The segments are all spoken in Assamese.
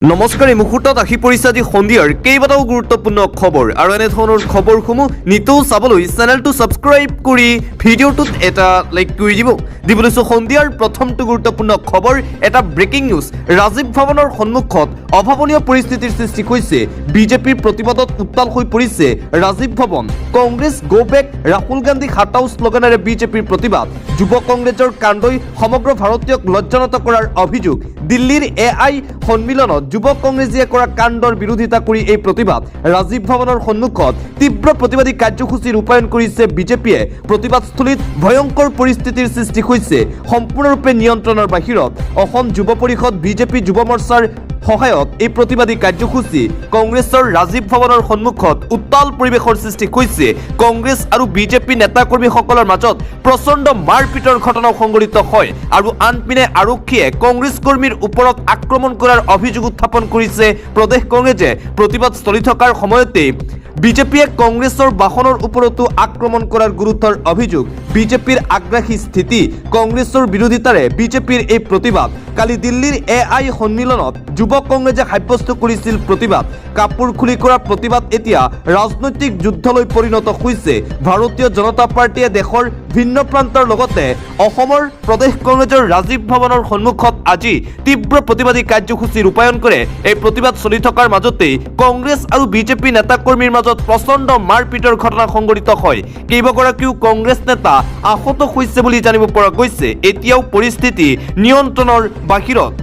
নমস্কাৰ এই মুহূৰ্তত আহি পৰিছে আজি সন্ধিয়াৰ কেইবাটাও গুৰুত্বপূৰ্ণ খবৰ আৰু এনে ধৰণৰ খবৰসমূহ নিতৌ চাবলৈ চেনেলটো ছাবস্ক্ৰাইব কৰি ভিডিঅ'টোত এটা লাইক কৰি দিব লৈছোঁ সন্ধিয়াৰ প্ৰথমটো গুৰুত্বপূৰ্ণ খবৰ এটা ব্ৰেকিং নিউজ ৰাজীৱ ভৱনৰ সন্মুখত অভাৱনীয় পৰিস্থিতিৰ সৃষ্টি হৈছে বিজেপিৰ প্ৰতিবাদত উত্তাল হৈ পৰিছে ৰাজীৱ ভৱন কংগ্ৰেছ গো বেক ৰাহুল গান্ধী হাটাও শ্লোগানেৰে বিজেপিৰ প্ৰতিবাদ যুৱ কংগ্ৰেছৰ কাণ্ডই সমগ্ৰ ভাৰতীয়ক লজ্জানত কৰাৰ অভিযোগ দিল্লীৰ এআই সন্মিলনত যুৱ কংগ্ৰেছীয়ে কৰা কাণ্ডৰ বিৰোধিতা কৰি এই প্ৰতিবাদ ৰাজীৱ ভৱনৰ সন্মুখত তীব্ৰ প্ৰতিবাদী কাৰ্যসূচী ৰূপায়ণ কৰিছে বিজেপিয়ে প্ৰতিবাদস্থলীত ভয়ংকৰ পৰিস্থিতিৰ সৃষ্টি হৈছে সম্পূৰ্ণৰূপে নিয়ন্ত্ৰণৰ বাহিৰত অসম যুৱ পৰিষদ বিজেপি যুৱ মৰ্চাৰ সহায়ত এই প্ৰতিবাদী কাৰ্যসূচী কংগ্ৰেছৰ ৰাজীৱ ভৱনৰ সন্মুখত উত্তাল পৰিৱেশৰ সৃষ্টি হৈছে কংগ্ৰেছ আৰু বিজেপি নেতাকৰ্মীসকলৰ মাজত প্ৰচণ্ড মাৰপিটৰ ঘটনাও সংঘটিত হয় আৰু আনপিনে আৰক্ষীয়ে কংগ্ৰেছ কৰ্মীৰ ওপৰত আক্ৰমণ কৰাৰ অভিযোগ উত্থাপন কৰিছে প্ৰদেশ কংগ্ৰেছে প্ৰতিবাদ চলি থকাৰ সময়তে বিজেপিয়ে কংগ্ৰেছৰ বাহনৰ ওপৰতো আক্ৰমণ কৰাৰ গুৰুতৰ অভিযোগ বিজেপিৰ আগ্ৰাসী স্থিতি কংগ্ৰেছৰ বিৰোধিতাৰে বিজেপিৰ এই প্ৰতিবাদ কালি দিল্লীৰ এআই সন্মিলনত যুৱ কংগ্ৰেছে সাব্যস্ত কৰিছিল প্ৰতিবাদ কাপোৰ খুলি কৰা প্ৰতিবাদ এতিয়া ৰাজনৈতিক যুদ্ধলৈ পৰিণত হৈছে ভাৰতীয় জনতা পাৰ্টিয়ে দেশৰ ভিন্ন প্ৰান্তৰ লগতে অসমৰ প্ৰদেশ কংগ্ৰেছৰ ৰাজীৱ ভৱনৰ সন্মুখত আজি তীব্ৰ প্ৰতিবাদী কাৰ্যসূচী ৰূপায়ণ কৰে এই প্ৰতিবাদ চলি থকাৰ মাজতেই কংগ্ৰেছ আৰু বিজেপি নেতাকৰ্মীৰ মাজত প্ৰচণ্ড মাৰপিটৰ ঘটনা সংঘটিত হয় কেইবাগৰাকীও কংগ্ৰেছ নেতা আহত হৈছে বুলি জানিব পৰা গৈছে এতিয়াও পৰিস্থিতি নিয়ন্ত্ৰণৰ বাহিৰত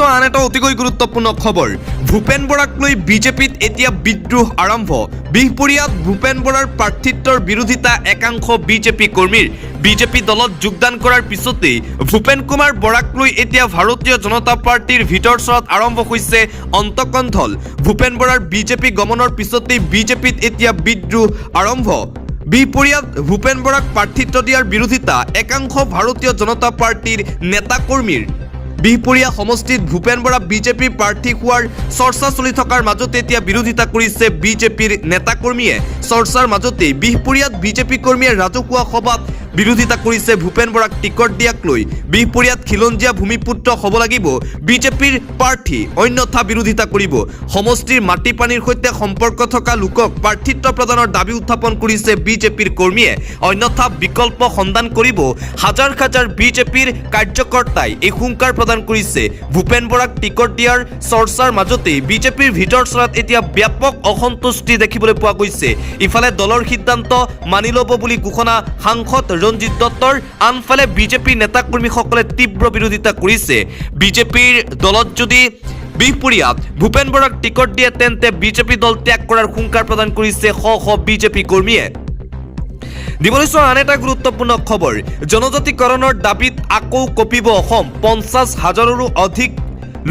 আন এটা অতিকৈ গুৰুত্বপূৰ্ণ খবৰ ভূপেন বৰাক লৈ বিজেপিত এতিয়া বিদ্ৰোহ আৰম্ভ বিহপুৰীয়াত ভূপেন বৰাৰ প্ৰাৰ্থিত্বৰ বিৰোধিতা একাংশ বিজেপি কৰ্মীৰ বিজেপি দলত যোগদান কৰাৰ পিছতেই ভূপেন কুমাৰ বৰাক লৈ এতিয়া ভাৰতীয় জনতা পাৰ্টিৰ ভিতৰচৰাত আৰম্ভ হৈছে অন্তকণ্ঠল ভূপেন বৰাৰ বিজেপি গমনৰ পিছতেই বিজেপিত এতিয়া বিদ্ৰোহ আৰম্ভ বিহপুৰীয়াত ভূপেন বৰাক প্ৰাৰ্থিত্ব দিয়াৰ বিৰোধিতা একাংশ ভাৰতীয় জনতা পাৰ্টিৰ নেতাকৰ্মীৰ বিহপুৰীয়া সমষ্টিত ভূপেন বৰা বিজেপিৰ প্ৰাৰ্থী হোৱাৰ চৰ্চা চলি থকাৰ মাজতে এতিয়া বিৰোধিতা কৰিছে বিজেপিৰ নেতাকৰ্মীয়ে চৰ্চাৰ মাজতে বিহপুৰীয়াত বিজেপি কৰ্মীয়ে ৰাজহুৱা সভাত বিৰোধিতা কৰিছে ভূপেন বৰাক টিকট দিয়াক লৈ বিহপুৰীয়াত খিলঞ্জীয়া ভূমিপুত্ৰ হ'ব লাগিব বিজেপিৰ প্ৰাৰ্থী অন্যথা বিৰোধিতা কৰিব সমষ্টিৰ মাটি পানীৰ সৈতে সম্পৰ্ক থকা লোকক প্ৰাৰ্থিত্ব প্ৰদানৰ দাবী উত্থাপন কৰিছে বিজেপিৰ কৰ্মীয়ে অন্যথা বিকল্প সন্ধান কৰিব হাজাৰ হাজাৰ বিজেপিৰ কাৰ্যকৰ্তাই এই হুংকাৰ প্ৰদান কৰিছে ভূপেন বৰাক টিকট দিয়াৰ চৰ্চাৰ মাজতে বিজেপিৰ ভিতৰচৰাত এতিয়া ব্যাপক অসন্তুষ্টি দেখিবলৈ পোৱা গৈছে ইফালে দলৰ সিদ্ধান্ত মানি ল'ব বুলি ঘোষণা সাংসদ ৰঞ্জিত দত্তৰ আনফালে বিজেপি নেতাকৰ্মীসকলে তীব্ৰ বিৰোধিতা কৰিছে বিজেপিৰ দলত যদি বিহপুৰীয়াত ভূপেন বৰাক টিকট দিয়ে তেন্তে বিজেপি দল ত্যাগ কৰাৰ হুংকাৰ প্ৰদান কৰিছে শ শ বিজেপি কৰ্মীয়ে দিবলৈছোঁ আন এটা গুৰুত্বপূৰ্ণ খবৰ জনজাতিকৰণৰ দাবীত আকৌ কঁপিব অসম 50,000ৰো অধিক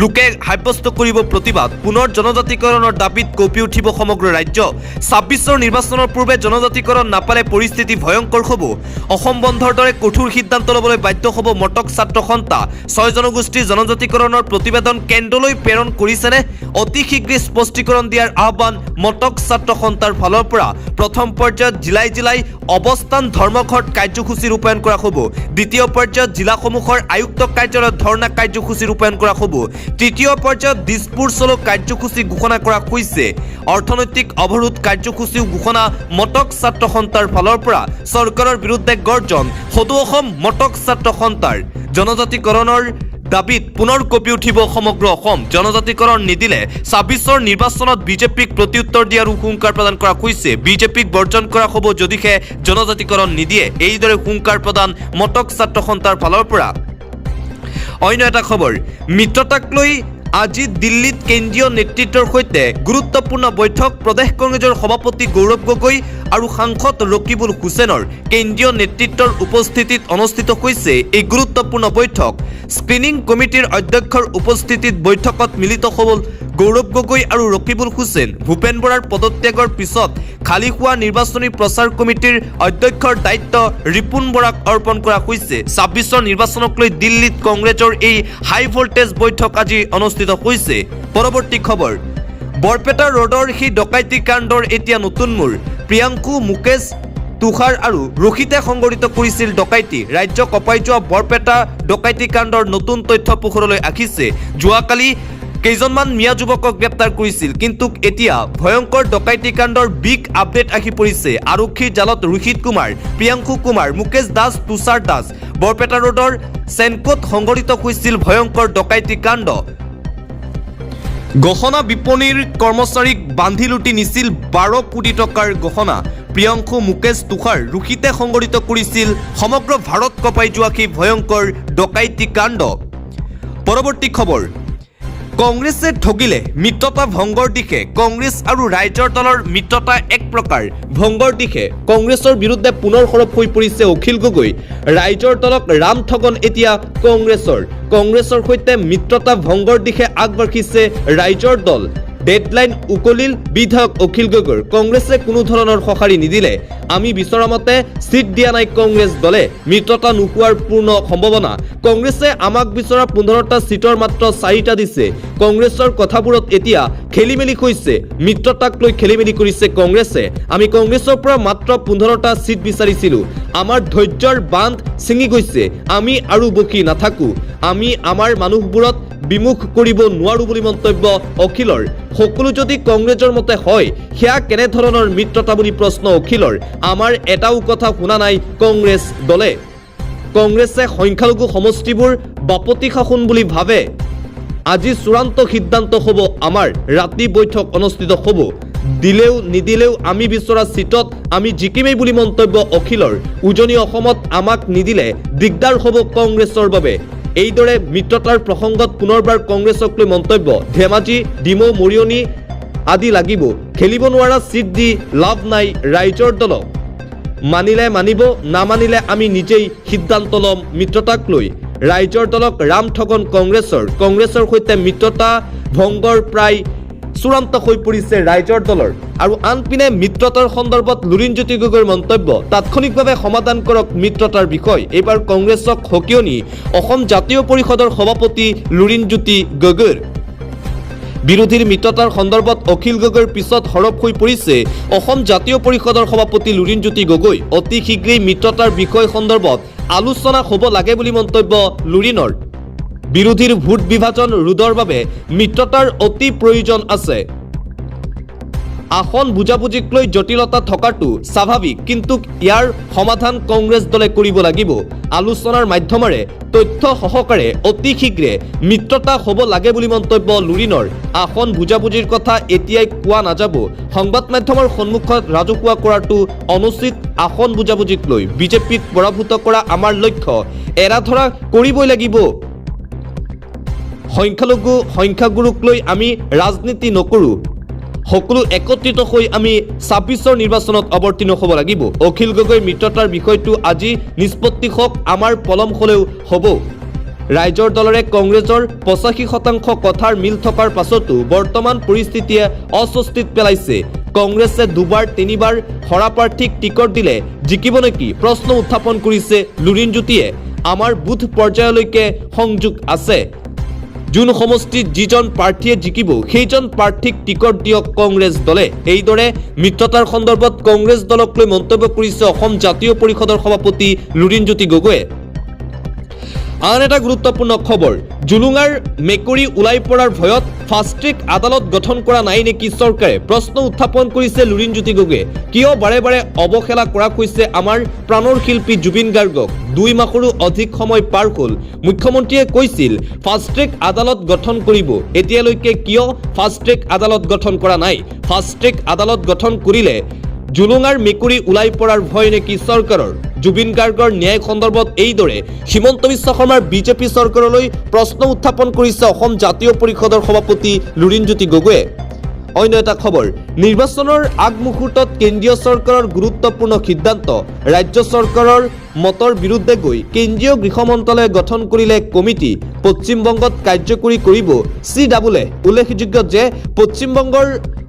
লোকে সাব্যস্ত কৰিব প্ৰতিবাদ পুনৰ জনজাতিকৰণৰ দাবীত কঁপি উঠিব সমগ্ৰ ৰাজ্য 26ৰ নিৰ্বাচনৰ পূৰ্বে জনজাতিকৰণ নাপালে পৰিস্থিতি ভয়ংকৰ হ'ব অসম বন্ধৰ দৰে কঠোৰ সিদ্ধান্ত ল'বলৈ বাধ্য হ'ব মটক ছাত্ৰ সন্থা 6 জনগোষ্ঠীৰ জনজাতিকৰণৰ প্ৰতিবেদন কেন্দ্ৰলৈ প্ৰেৰণ কৰিছেনে অতি শীঘ্ৰে স্পষ্টীকৰণ দিয়াৰ আহ্বান মটক ছাত্ৰ সন্থাৰ ফালৰ পৰা প্ৰথম পৰ্যায়ত জিলাই অৱস্থান ধৰ্মঘট কাৰ্যসূচী ৰূপায়ণ কৰা হ'ব দ্বিতীয় পৰ্যায়ত জিলাসমূহৰ আয়ুক্ত কাৰ্যালয়ত ধৰ্ণা কাৰ্যসূচী ৰূপায়ণ কৰা হ'ব তৃতীয় পৰ্যায়ত দিছপুৰ চলো কাৰ্যসূচী ঘোষণা কৰা হৈছে অৰ্থনৈতিক অৱৰোধ কাৰ্যসূচীও ঘোষণা মটক ছাত্ৰ সন্থাৰ ফালৰ পৰা চৰকাৰৰ বিৰুদ্ধে গৰ্জন সদৌ অসম মটক ছাত্ৰ সন্থাৰ জনজাতিকৰণৰ দাবীত পুনৰ কঁপি উঠিব সমগ্ৰ অসম জনজাতিকৰণ নিদিলে 26ৰ নিৰ্বাচনত বিজেপিক প্ৰত্যুত্তৰ দিয়াৰো হুংকাৰ প্ৰদান কৰা হৈছে বিজেপিক বৰ্জন কৰা হ'ব যদিহে জনজাতিকৰণ নিদিয়ে এইদৰে হুংকাৰ প্ৰদান মটক ছাত্ৰ সন্থাৰ ফালৰ পৰা অন্য এটা খবৰ মিত্ৰতাক লৈ আজি দিল্লীত কেন্দ্ৰীয় নেতৃত্বৰ সৈতে গুৰুত্বপূৰ্ণ বৈঠক প্ৰদেশ কংগ্ৰেছৰ সভাপতি গৌৰৱ গগৈ আৰু সাংসদ ৰকিবুল হুছেইনৰ কেন্দ্ৰীয় নেতৃত্বৰ উপস্থিতিত অনুষ্ঠিত হৈছে এই গুৰুত্বপূৰ্ণ বৈঠক স্ক্ৰিনিং কমিটিৰ অধ্যক্ষৰ উপস্থিতিত বৈঠকত মিলিত হ'ল গৌৰৱ গগৈ আৰু ৰকিবুল হুছেইন ভূপেন বৰাৰ পদত্যাগৰ পিছত খালী হোৱা নিৰ্বাচনী প্ৰচাৰ কমিটিৰ অধ্যক্ষৰ দায়িত্ব ৰিপুন বৰাক অৰ্পণ কৰা হৈছে 26ৰ নিৰ্বাচনক লৈ দিল্লীত কংগ্ৰেছৰ এই হাই ভোল্টেজ বৈঠক আজি অনুষ্ঠিত হৈছে পৰৱৰ্তী খবৰ বৰপেটা ৰোডৰ সেই ডকাইতি কাণ্ডৰ এতিয়া নতুন মূৰ প্ৰিয়াংকু মুকেশ তুষাৰ আৰু ৰখিতে সংগঠিত কৰিছিল ডকাইতি ৰাজ্য কপাই যোৱা বৰপেটা ডকাইতি কাণ্ডৰ নতুন তথ্য পোহৰলৈ আহিছে যোৱাকালি কেইজনমান মিয়া যুৱকক গ্ৰেপ্তাৰ কৰিছিল, কিন্তু এতিয়া ভয়ংকৰ ডকাইতি কাণ্ডৰ বিগ আপডেট আহি পৰিছে। আৰক্ষীৰ জালত ৰোহিত কুমাৰ, প্ৰিয়াংশু কুমাৰ, মুকেশ দাস, তুষাৰ দাস। বৰপেটা ৰোডৰ চেনকোত সংঘটিত হৈছিল ভয়ংকৰ ডকাইতি কাণ্ড। গহনা বিপণীৰ কৰ্মচাৰীক বান্ধি লুটি নিছিল 12 কোটি টকাৰ গহনা। প্ৰিয়াংশু, মুকেশ, তুষাৰ, ৰোহিতে সংঘটিত কৰিছিল সমগ্ৰ ভাৰত কঁপাই যোৱা সেই ভয়ংকৰ ডকাইতি কাণ্ড। পৰৱৰ্তী খবৰ, কংগ্ৰেছে ঠগিলে, মিত্ৰতা ভংগৰ দিশে। কংগ্ৰেছ আৰু ৰাইজৰ দলৰ মিত্ৰতা এক প্ৰকাৰ ভংগৰ দিশে। কংগ্ৰেছৰ বিৰুদ্ধে পুনৰ সৰব হৈ পৰিছে অখিল গগৈ। ৰাইজৰ দলক ৰাম ঠগন এতিয়া কংগ্ৰেছৰ সৈতে মিত্ৰতা ভংগৰ দিশে আগবাঢ়িছে ৰাইজৰ দল। ডেডলাইন উকলিল বিধায়ক অখিল গগৈৰ। কংগ্ৰেছে কোনো ধৰণৰ সঁহাৰি নিদিলে। আমি বিচৰা মতে চিট দিয়া নাই কংগ্ৰেছ দলে, মিত্ৰতা নোহোৱাৰ পূৰ্ণ সম্ভাৱনা। কংগ্ৰেছে আমাক বিচৰা 15টা চিটৰ মাত্ৰ 4টা দিছে। কংগ্ৰেছৰ কথাবোৰত এতিয়া খেলিমেলি হৈছে, মিত্ৰতাক লৈ খেলিমেলি কৰিছে কংগ্ৰেছে। আমি কংগ্ৰেছৰ পৰা মাত্ৰ 15টা চিট বিচাৰিছিলো। আমাৰ ধৈৰ্যৰ বান্ধ ছিঙি গৈছে। আমি আৰু বকি নাথাকো। আমি আমাৰ মানুহবোৰত বিমুখ কৰিব নোৱাৰো বুলি মন্তব্য অখিলৰ। সকলো যদি কংগ্ৰেছৰ মতে হয়, সেয়া কেনেধৰণৰ মিত্ৰতা বুলি প্ৰশ্ন অখিলৰ। আমাৰ এটাও কথা শুনা নাই কংগ্ৰেছ দলে। কংগ্ৰেছে সংখ্যালঘু সমষ্টিবোৰ বাপতি শাসন বুলি ভাবে। আজি চূড়ান্ত সিদ্ধান্ত হ'ব আমাৰ। ৰাতি বৈঠক অনুষ্ঠিত হ'ব। দিলেও নিদিলেও আমি বিচৰা চিটত আমি জিকিমেই বুলি মন্তব্য অখিলৰ। উজনি অসমত আমাক নিদিলে দিগদাৰ হ'ব কংগ্ৰেছৰ বাবে। এইদৰে মিত্ৰতাৰ প্ৰসংগত পুনৰবাৰ কংগ্ৰেছক লৈ মন্তব্য। ধেমাজি, ডিমৌ, মৰিয়নি আদি লাগিব। খেলিব নোৱাৰা চিট দি লাভ নাই ৰাইজৰ দলক। মানিলে মানিব, নামানিলে আমি নিজেই সিদ্ধান্ত ল'ম মিত্ৰতাক লৈ। ৰাইজৰ দলক ৰাম ঠগন কংগ্ৰেছৰ সৈতে মিত্ৰতা ভংগৰ প্ৰায় চূড়ান্ত হৈ পৰিছে ৰাইজৰ দলৰ। আৰু আনপিনে মিত্ৰতাৰ সন্দৰ্ভত লুৰিণজ্যোতি গগৈৰ মন্তব্য, তাৎক্ষণিকভাৱে সমাধান কৰক মিত্ৰতাৰ বিষয়। এইবাৰ কংগ্ৰেছক সকিয়নি অসম জাতীয় পৰিষদৰ সভাপতি লুৰিণজ্যোতি গগৈৰ। বিৰোধীৰ মিত্ৰতাৰ সন্দৰ্ভত অখিল গগৈৰ পিছত সৰব হৈ পৰিছে অসম জাতীয় পৰিষদৰ সভাপতি লুৰিণজ্যোতি গগৈ। অতি শীঘ্ৰেই মিত্ৰতাৰ বিষয় সন্দৰ্ভত আলোচনা হ'ব লাগে বুলি মন্তব্য লুৰিণৰ। বিৰোধীৰ ভোট বিভাজন ৰোধৰ বাবে মিত্ৰতাৰ অতি প্ৰয়োজন আছে। আসন বুজাবুজিক লৈ জটিলতা থকাটো স্বাভাৱিক, কিন্তু ইয়াৰ সমাধান কংগ্ৰেছ দলে কৰিব লাগিব। আলোচনাৰ মাধ্যমেৰে তথ্য সহকাৰে অতি শীঘ্ৰে মিত্ৰতা হ'ব লাগে বুলি মন্তব্য লুৰিণৰ। আসন বুজাবুজিৰ কথা এতিয়াই কোৱা নাযাব। সংবাদ মাধ্যমৰ সন্মুখত ৰাজহুৱা কৰাটো অনুচিত। আসন বুজাবুজিক লৈ বিজেপিক পৰাভূত কৰা আমাৰ লক্ষ্য। এৰাধৰা কৰিবই লাগিব। সংখ্যাগুৰুক লৈ আমি ৰাজনীতি নকৰোঁ। সকলো একত্ৰিত হৈ আমি 26ৰ নিৰ্বাচনত অৱতীৰ্ণ হ'ব লাগিব। অখিল গগৈৰ মিত্ৰতাৰ বিষয়টো আজি নিষ্পত্তি হওক, আমাৰ পলম হ'লেও হ'ব। ৰাইজৰ দলৰে কংগ্ৰেছৰ 85% কথাৰ মিল থকাৰ পাছতো বৰ্তমান পৰিস্থিতিয়ে অস্বস্তিত পেলাইছে। কংগ্ৰেছে 2-3বাৰ হৰা প্ৰাৰ্থীক টিকট দিলে জিকিব নেকি প্ৰশ্ন উত্থাপন কৰিছে লুৰিণজ্যোতিয়ে। আমাৰ বুথ পৰ্যায়লৈকে সংযোগ আছে। যোন সমষ্টিত যিজন প্ৰাৰ্থীয়ে জিকিব সেইজন প্ৰাৰ্থীক টিকট দিয়ক কংগ্ৰেছ দলে। এইদৰে মিত্ৰতাৰ সন্দৰ্ভত কংগ্ৰেছ দলক লৈ মন্তব্য কৰিছে অসম জাতীয় পৰিষদৰ সভাপতি লুৰিণজ্যোতি গগৈয়ে। আন এটা গুৰুত্বপূৰ্ণ খবৰ, জুলুঙাৰ মেকুৰী ওলাই পৰাৰ ভয়ত ফাষ্টট্ৰেক আদালত গঠন কৰা নাই নেকি চৰকাৰে? প্ৰশ্ন উত্থাপন কৰিছে লুৰিণজ্যোতি গগৈয়ে। কিয় বাৰে বাৰে অৱহেলা কৰা হৈছে আমাৰ প্ৰাণৰ শিল্পী জুবিন গাৰ্গক? 2 মাহৰো অধিক সময় পাৰ হ'ল। মুখ্যমন্ত্ৰীয়ে কৈছিল ফাষ্টট্ৰেক আদালত গঠন কৰিব। এতিয়ালৈকে কিয় ফাষ্টট্ৰেক আদালত গঠন কৰা নাই? ফাষ্টট্ৰেক আদালত গঠন কৰিলে জুলুঙাৰ মেকুৰী ওলাই পৰাৰ ভয় নেকি চৰকাৰৰ? জুবিন গাৰ্গৰ ন্যায় সন্দৰ্ভত এইদৰে হিমন্ত বিশ্ব শৰ্মাৰ বিজেপি চৰকাৰলৈ প্ৰশ্ন উত্থাপন কৰিছে অসম জাতীয় পৰিষদৰ সভাপতি লুৰিণজ্যোতি গগৈয়ে। অন্য এটা খবৰ, নিৰ্বাচনৰ আগমুহূৰ্তত কেন্দ্ৰীয় চৰকাৰৰ গুৰুত্বপূৰ্ণ সিদ্ধান্ত। ৰাজ্য চৰকাৰৰ মতৰ বিৰুদ্ধে গৈ কেন্দ্ৰীয় গৃহ মন্ত্ৰালয়ে গঠন কৰিলে কমিটি। পশ্চিমবংগত কাৰ্যকৰী কৰিব CAA। উল্লেখযোগ্য যে পশ্চিমবংগৰ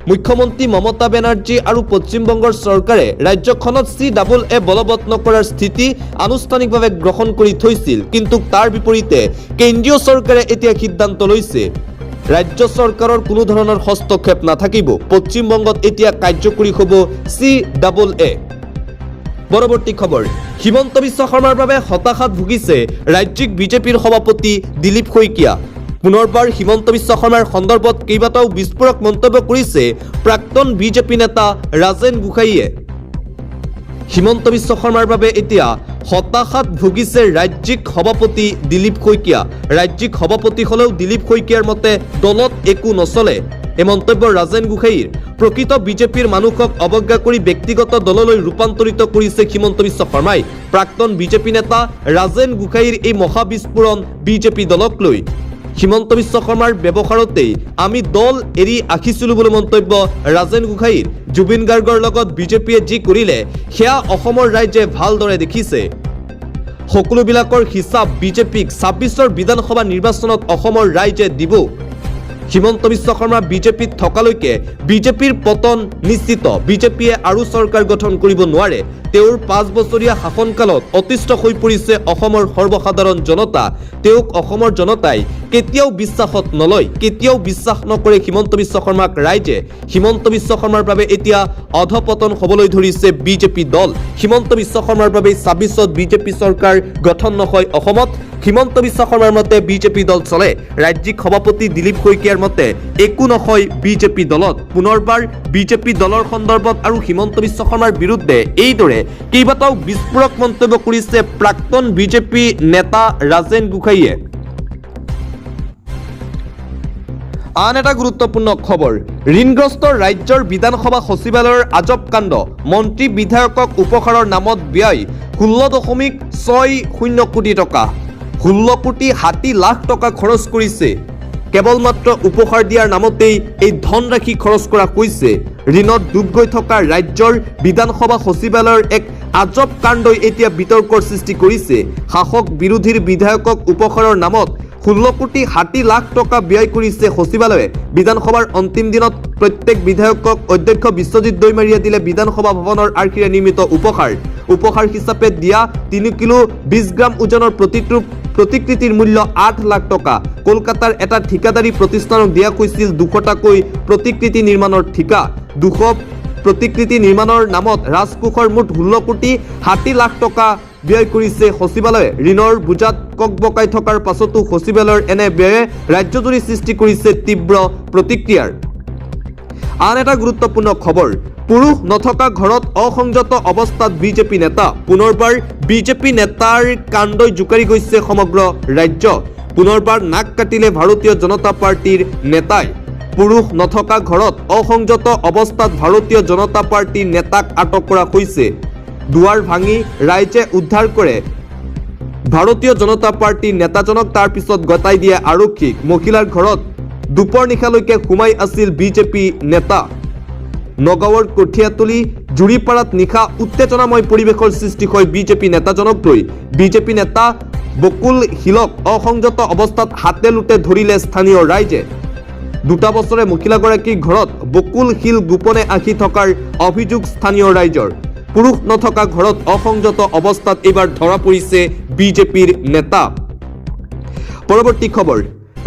মুখ্যমন্ত্ৰী মমতা বেনাৰ্জী আৰু পশ্চিমবংগৰ চৰকাৰে ৰাজ্যখনত CAA বলবৎ নকৰাৰ স্থিতি আনুষ্ঠানিকভাৱে গ্ৰহণ কৰি থৈছিল, কিন্তু তাৰ বিপৰীতে কেন্দ্ৰীয় চৰকাৰে এতিয়া সিদ্ধান্ত লৈছে ৰাজ্য চৰকাৰৰ কোনো ধৰণৰ হস্তক্ষেপ নাথাকিব। পশ্চিমবংগত এতিয়া কাৰ্যকৰী হ'ব CAA। পৰৱৰ্তী খবৰ, হিমন্ত বিশ্ব শৰ্মাৰ বাবে হতাশাত ভুগিছে ৰাজ্যিক বিজেপিৰ সভাপতি দিলীপ শইকীয়া। পুনৰবাৰ হিমন্ত বিশ্ব শৰ্মাৰ সন্দৰ্ভত কেইবাটাও বিস্ফোৰক মন্তব্য কৰিছে প্ৰাক্তন বিজেপি নেতা ৰাজেন গোহাঁইয়ে। হিমন্ত বিশ্ব শৰ্মাৰ বাবে এতিয়া হতাশাত ভুগিছে ৰাজ্যিক সভাপতি দিলীপ শইকীয়া। ৰাজ্যিক সভাপতি হ'লেও দিলীপ শইকীয়াৰ মতে দলত একো নচলে। এই মন্তব্য ৰাজেন গোহাঁইৰ। প্ৰকৃত বিজেপিৰ মানুহক অৱজ্ঞা কৰি ব্যক্তিগত দললৈ ৰূপান্তৰিত কৰিছে হিমন্ত বিশ্ব শৰ্মাই। প্ৰাক্তন বিজেপি নেতা ৰাজেন গোহাঁইৰ এই মহাবিস্ফোৰণ বিজেপি দলক লৈ। হিমন্ত বিশ্ব শৰ্মাৰ ব্যৱহাৰতেই আমি দল এৰি আহিছিলোঁ বুলি মন্তব্য ৰাজেন গোহাঁইৰ। জুবিন গাৰ্গৰ লগত বিজেপিয়ে যি কৰিলে সেয়া অসমৰ ৰাইজে ভালদৰে দেখিছে। সকলোবিলাকৰ হিচাপ বিজেপিক ২৬ৰ বিধানসভা নিৰ্বাচনত অসমৰ ৰাইজে দিব। হিমন্ত বিশ্ব শৰ্মা বিজেপিত থকালৈকে বিজেপিৰ পতন নিশ্চিত। বিজেপিয়ে আৰু চৰকাৰ গঠন কৰিব নোৱাৰে। তেওঁৰ ৫ বছৰীয়া শাসনকালত অতিষ্ঠ হৈ পৰিছে অসমৰ সৰ্বসাধাৰণ জনতা। তেওঁক অসমৰ জনতাই কেতিয়াও বিশ্বাসত নলয়, কেতিয়াও বিশ্বাস নকৰে হিমন্ত বিশ্ব শৰ্মাক ৰাইজে। হিমন্ত বিশ্ব শৰ্মাৰ বাবে এতিয়া অধপতন হ'বলৈ ধৰিছে বিজেপি দল। হিমন্ত বিশ্ব শৰ্মাৰ বাবে ২৬ত বিজেপি চৰকাৰ গঠন নহয় অসমত। হিমন্ত বিশ্ব শৰ্মাৰ মতে বিজেপি দল চলে। ৰাজ্যিক সভাপতি দিলীপ শইকীয়াৰ মতে একো নহয় বিজেপি দলত। পুনৰবাৰ বিজেপি দলৰ সন্দৰ্ভত আৰু হিমন্ত বিশ্ব শৰ্মাৰ বিৰুদ্ধে এইদৰে কেইবাটাও বিস্ফোৰক মন্তব্য কৰিছে প্ৰাক্তন বিজেপি নেতা ৰাজেন গোহাঁইয়ে। আন এটা গুৰুত্বপূৰ্ণ খবৰ, ঋণগ্ৰস্ত ৰাজ্যৰ বিধানসভা সচিবালয়ৰ আজব কাণ্ড। মন্ত্ৰী বিধায়কক উপহাৰৰ নামত ব্যয় 16.60 কোটি টকা। 16 কোটি 60 লাখ টকা খৰচ কৰিছে। কেৱল মাত্ৰ উপহাৰ দিয়াৰ নামতেই এই ধনৰাশি খৰচ কৰা হৈছে। ঋণত ডুব গৈ থকা ৰাজ্যৰ বিধানসভা সচিবালয়ৰ এক আজব কাণ্ডই এতিয়া বিতৰ্কৰ সৃষ্টি কৰিছে। শাসক বিৰোধীৰ বিধায়কক উপহাৰৰ নামত 16 কোটি 60 লাখ টকা ব্যয় কৰিছে সচিবালয়ে। বিধানসভাৰ অন্তিম দিনত প্ৰত্যেক বিধায়কক অধ্যক্ষ বিশ্বজিৎ দৈমাৰীয়ে দিলে বিধানসভা ভৱনৰ আৰ্হিৰে নিৰ্মিত উপহাৰ। উপহাৰ হিচাপে দিয়া 3 কিলো 20 গ্ৰাম ওজনৰ প্ৰতিকৃতিৰ মূল্য 8 লাখ টকা। কলকাতাৰ এটা ঠিকাদাৰী প্ৰতিষ্ঠানক দিয়া হৈছিল 200টাকৈ প্ৰতিকৃতি নিৰ্মাণৰ ঠিকা। 200 প্ৰতিকৃতি নিৰ্মাণৰ নামত ৰাজকোষৰ মুঠ 16 কোটি 60 লাখ টকা ব্যয় কৰিছে সচিবালয়ে। ঋণৰ বোজাত ককবকাই থকাৰ পাছতো সচিবালয়ৰ এনে ব্যয়ে ৰাজ্যজুৰি সৃষ্টি কৰিছে তীব্ৰ প্ৰতিক্ৰিয়াৰ। আন এটা গুৰুত্বপূৰ্ণ খবৰ, পুৰুষ নথকা ঘৰত অসংযত অৱস্থাত বিজেপি নেতা। পুনৰবাৰ বিজেপি নেতাৰ কাণ্ডই জোকাৰি গৈছে সমগ্ৰ ৰাজ্য। পুনৰবাৰ নাক কাটিলে ভাৰতীয় জনতা পাৰ্টিৰ নেতাই। পুৰুষ নথকা ঘৰত অসংযত অৱস্থাত ভাৰতীয় জনতা পাৰ্টিৰ নেতাক আটক কৰা হৈছে। দুৱাৰ ভাঙি ৰাইজে উদ্ধাৰ কৰে ভাৰতীয় জনতা পাৰ্টিৰ নেতাজনক, তাৰ পিছত গতাই দিয়ে আৰক্ষীক। মহিলাৰ ঘৰত দুপৰ নিশালৈকে সোমাই আছিল বিজেপি নেতা। নগাঁৱৰ কঠীয়াতলী জুৰিপাৰাত নিশা উত্তেজনাময় পৰিৱেশৰ সৃষ্টি হয় বিজেপি নেতাজনক লৈ। বিজেপি নেতা বকুল শিলক অসংযত অৱস্থাত হাতে লোটে ধৰিলে স্থানীয় ৰাইজে। 2 বছৰে মহিলাগৰাকীৰ ঘৰত বকুল শিল গোপনে আহি থকাৰ অভিযোগ স্থানীয় ৰাইজৰ। পুৰুষ নথকা ঘৰত অসংযত অৱস্থাত এইবাৰ ধৰা পৰিছে বিজেপিৰ নেতা। পৰৱৰ্তী খবৰ,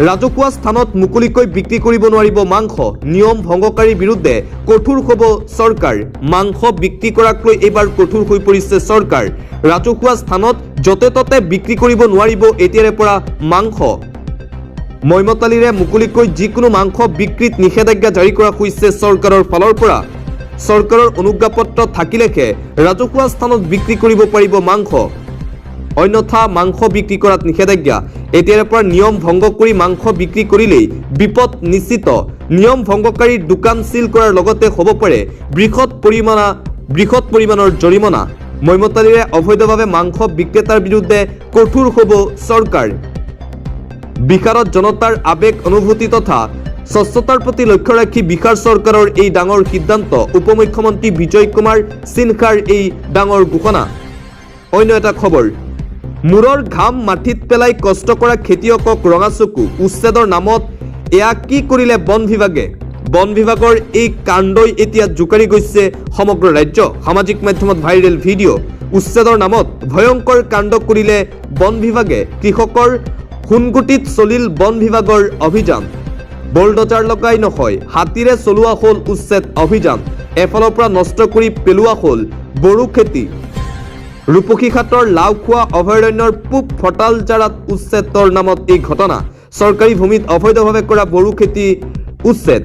ৰাজহুৱা স্থানত মুকলিকৈ বিক্ৰী কৰিব নোৱাৰিব মাংস। নিয়ম ভংগকাৰীৰ বিৰুদ্ধে কঠোৰ হ'ব চৰকাৰ। মাংস বিক্ৰী কৰাক লৈ এইবাৰ কঠোৰ হৈ পৰিছে চৰকাৰ। ৰাজহুৱা স্থানত য'তে ত'তে বিক্ৰী কৰিব নোৱাৰিব এতিয়াৰে পৰা মাংস। মইমতালিৰে মুকলিকৈ যিকোনো মাংস বিক্ৰীত নিষেধাজ্ঞা জাৰি কৰা হৈছে চৰকাৰৰ ফালৰ পৰা। চৰকাৰৰ অনুজ্ঞাপত্ৰ থাকিলেহে ৰাজহুৱা স্থানত বিক্ৰী কৰিব পাৰিব মাংস, অন্যথা মাংস বিক্ৰী কৰাত নিষেধাজ্ঞা। এতিয়াৰে পৰা নিয়ম ভংগ কৰি মাংস বিক্ৰী কৰিলেই বিপদ নিশ্চিত। নিয়ম ভংগকাৰীৰ দোকান চিল কৰাৰ লগতে হ'ব পাৰে বৃহৎ পৰিমাণৰ জৰিমনা। মইমতালিৰে অবৈধভাৱে মাংস বিক্ৰেতাৰ বিৰুদ্ধে কঠোৰ হ'ব চৰকাৰ। বিহাৰত জনতাৰ আবেগ অনুভূতি তথা স্বচ্ছতাৰ প্ৰতি লক্ষ্য ৰাখি বিহাৰ চৰকাৰৰ এই ডাঙৰ সিদ্ধান্ত। উপমুখ্যমন্ত্ৰী বিজয় কুমাৰ সিনহাৰ এই ডাঙৰ ঘোষণা। অন্য এটা খবৰ, মূৰৰ ঘাম মাটিত পেলাই কষ্ট কৰা খেতিয়কক ৰঙাচকু। উচ্ছেদৰ নামত এয়া কি কৰিলে বন বিভাগে। বন বিভাগৰ এই কাণ্ডই এতিয়া জোকাৰি গৈছে সমগ্ৰ ৰাজ্য। সামাজিক মাধ্যমত ভাইৰেল ভিডিঅ'। উচ্ছেদৰ নামত ভয়ংকৰ কাণ্ড কৰিলে বন বিভাগে। কৃষকৰ সোণগুটিত চলিল বন বিভাগৰ অভিযান। বুলডোজাৰ লগাই নহয়, হাতীৰে চলোৱা হ'ল উচ্ছেদ অভিযান। এফালৰ পৰা নষ্ট কৰি পেলোৱা হ'ল বড়ো খেতি। ৰূপসীঘাটৰ লাওখোৱা অভয়াৰণ্যৰ পূব ফটালজাৰাত উচ্ছেদৰ নামত এই ঘটনা। চৰকাৰী ভূমিত অবৈধভাৱে কৰা বড়ো খেতি উচ্ছেদ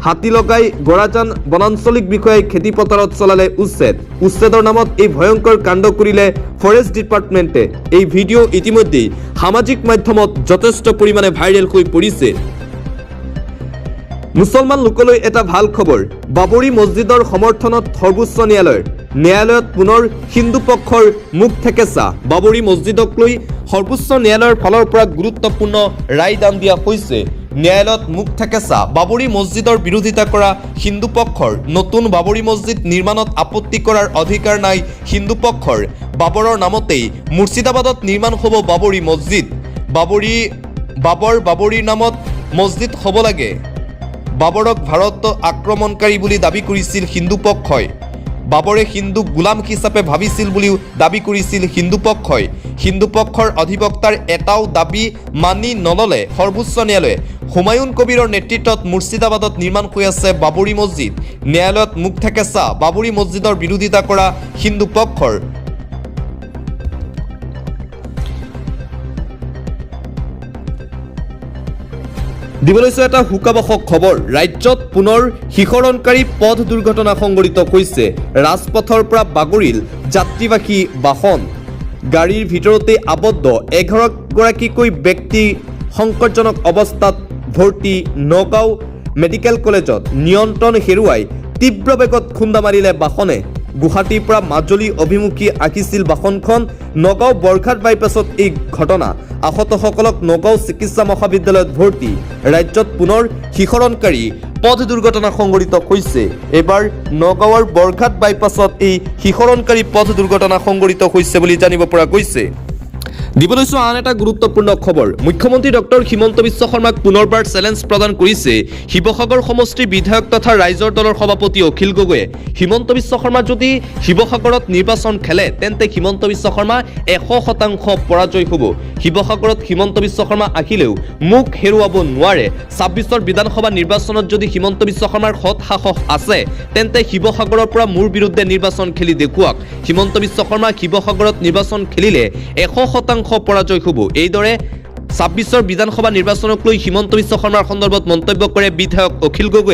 হাতী লগাই গৰাজান বনাঞ্চলিক বিষয়াই খেতি পথাৰত চলালে উচ্ছেদৰ নামত এই ভয়ংকৰ কাণ্ড কৰিলে ফৰেষ্ট ডিপাৰ্টমেণ্টে এই ভিডিঅ' ইতিমধ্যেই সামাজিক মাধ্যমত যথেষ্ট পৰিমাণে ভাইৰেল হৈ পৰিছে মুছলমান লোকলৈ এটা ভাল খবৰ বাবৰি মছজিদৰ সমৰ্থনত সৰ্বোচ্চ ন্যায়ালয়ত পুনৰ হিন্দু পক্ষৰ মুখ থেকেচা বাবৰি মছজিদক লৈ সৰ্বোচ্চ ন্যায়ালয়ৰ ফালৰ পৰা গুৰুত্বপূৰ্ণ ৰায়দান দিয়া হৈছে ন্যায়ালয়ত মুখ থেকেচা বাবৰি মছজিদৰ বিৰোধিতা কৰা হিন্দু পক্ষৰ নতুন বাবৰি মছজিদ নিৰ্মাণত আপত্তি কৰাৰ অধিকাৰ নাই হিন্দু পক্ষৰ বাবৰৰ নামতেই মুৰ্ছিদাবাদত নিৰ্মাণ হ'ব বাবৰি মছজিদ বাবৰিৰ নামত মছজিদ হ'ব লাগে বাবৰক ভাৰত আক্ৰমণকাৰী বুলি দাবী কৰিছিল হিন্দু পক্ষই বাবৰে হিন্দুক গোলাম হিচাপে ভাবিছিল বুলিও দাবী কৰিছিল হিন্দু পক্ষৰ অধিবক্তাৰ এটাও দাবী মানি নললে সৰ্বোচ্চ ন্যায়ালয়ে হুমায়ুন কবিৰৰ নেতৃত্বত মুৰ্ছিদাবাদত নিৰ্মাণ হৈ আছে বাবৰি মছজিদ ন্যায়ালয়ত মুখ থেকেচা বাবৰি মছজিদৰ বিৰোধিতা কৰা হিন্দু পক্ষৰ দিবলৈছে এটা হুকাবশক খবৰ ৰাজ্যত পুনৰ শিখৰণকাৰী পথ দুৰ্ঘটনা সংঘটিত হৈছে ৰাজপথৰ পৰা বাগৰিল যাত্ৰীবাহী বাহন গাড়ীৰ ভিতৰতে আবদ্ধ 11 গৰাকীকৈ ব্যক্তি সংকটজনক অৱস্থাত ভৰ্তি নগাঁও মেডিকেল কলেজত নিয়ন্ত্ৰণ হেৰুৱাই তীব্ৰ বেগত খুন্দা মাৰিলে বাহনে গুৱাহাটীৰ পৰা মাজুলী অভিমুখী আহিছিল বাহনখন নগাঁও বৰঘাট বাইপাছত এই ঘটনা আহতসকলক নগাঁও চিকিৎসা মহাবিদ্যালয়ত ভৰ্তি ৰাজ্যত পুনৰ শিখৰণকাৰী পথ দুৰ্ঘটনা সংঘটিত হৈছে এবাৰ নগাঁৱৰ বৰঘাট বাইপাছত এই শিখৰণকাৰী পথ দুৰ্ঘটনা সংঘটিত হৈছে বুলি জানিব পৰা গৈছে দিবলৈছো আন এটা গুৰুত্বপূৰ্ণ খবৰ মুখ্যমন্ত্ৰী ডক্টৰ হিমন্ত বিশ্ব শৰ্মাক পুনৰবাৰ চেলেঞ্জ প্ৰদান কৰিছে শিৱসাগৰ সমষ্টিৰ বিধায়ক তথা ৰাইজৰ দলৰ সভাপতি অখিল গগৈয়ে হিমন্ত বিশ্ব শৰ্মা যদি শিৱসাগৰত নিৰ্বাচন খেলে তেন্তে হিমন্ত বিশ্ব শৰ্মা 100% পৰাজয় হ'ব শিৱসাগৰত হিমন্ত বিশ্ব শৰ্মা আহিলেও মুখ হেৰুৱাব নোৱাৰে 26ৰ বিধানসভা নিৰ্বাচনত যদি হিমন্ত বিশ্ব শৰ্মাৰ সৎ সাহস আছে তেন্তে শিৱসাগৰৰ পৰা মোৰ বিৰুদ্ধে নিৰ্বাচন খেলি দেখুৱাক হিমন্ত বিশ্ব শৰ্মা শিৱসাগৰত নিৰ্বাচন খেলিলে 100% পৰাজয় হ'ব এইদৰে 26ৰ বিধানসভা নিৰ্বাচনক লৈ হিমন্ত বিশ্ব শৰ্মাৰ সন্দৰ্ভত মন্তব্য কৰে বিধায়ক অখিল গগৈ